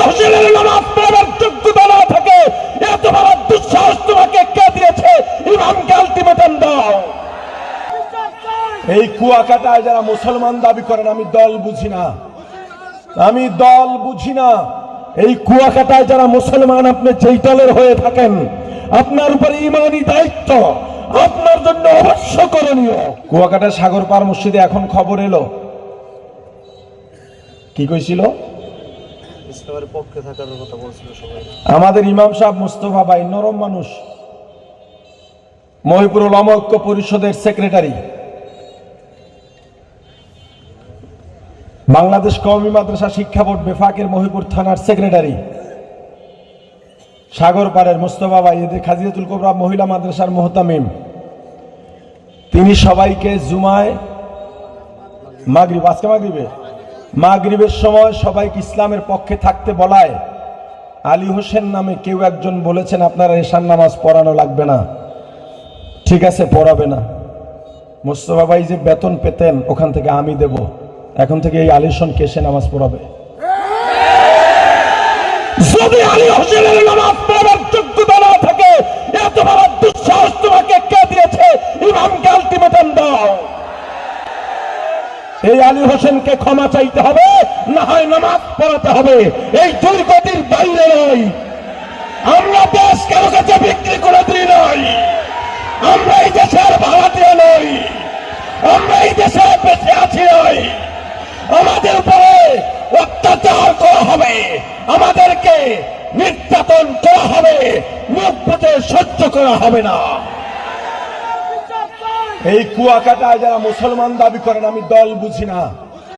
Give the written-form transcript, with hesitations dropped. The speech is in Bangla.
হোসেনের নামাজ পড়ার যোগ্যতা না থাকে এত বড় দুঃসাহস তোমাকে কে দিয়েছে? ইমামকে আলটিমেটাম দাও। এই কুয়াকাটায় যারা মুসলমান দাবি করেন, আমি দল বুঝি না, আমি দল বুঝি না। এই কুয়াকাটায় যারা মুসলমান, আপনি যেই দলের হয়ে থাকেন, আপনার উপরে ইমানি দায়িত্ব, আপনার জন্য অবশ্য করণীয়। কুয়াকাটায় সাগর পার মসজিদে এখন খবর এলো, কি কইছিল? ইসলামের পক্ষে থাকার কথা বলছিল সবাই। আমাদের ইমাম সাহেব মুস্তফা ভাই নরম মানুষ, মহিপুর উলামা ঐক্য পরিষদের সেক্রেটারি, বাংলাদেশ কওমি মাদ্রাসা শিক্ষা বোর্ড বেফাকের মহিপুর থানার সেক্রেটারি, সাগর পাড়ের মুস্তফা ভাই, এদের খাজিয়াতুল কোবরা মহিলা মাদ্রাসার মুহতামিম, তিনি সবাইকে জুমায় মাগরিব, আজকে মাগরিবের সময় সবাইকে ইসলামের পক্ষে থাকতে বলায় আলী হোসেন নামে কেউ একজন বলেছেন আপনারা এশার নামাজ পড়ানো লাগবে না। ঠিক আছে, পড়াবে না। মুস্তফা ভাই যে বেতন পেতেন ওখান থেকে আমি দেব, এখন থেকে এই আলী হোসেন কেসে নামাজ পড়াবে। যদি আলী হোসেনের নামাজ পড়ার যোগ্যতা না থাকে এত বড় দুঃসাহস তোমাকে কে দিয়েছে? ইমামকে আলটিমেটাম দাও। এই আলী হোসেনকে ক্ষমা চাইতে হবে, না হয় নামাজ পড়াতে হবে। এই দুর্গতির বাইরে নয়, আমরা দেশ কারো কাছে বিক্রি করে দিই নয়, আমরা এই দেশের ভাড়াটিয়া নই, আমরা এই দেশে বেঁচে আছি নয়। আমাদের উপরে অত্যাচার করা হবে, আমাদেরকে নির্যাতন করা হবে, মুখ বুজে সহ্য করা হবে না। এই কুয়াকাটায় যারা মুসলমান দাবি করেন, আমি দল বুঝি না,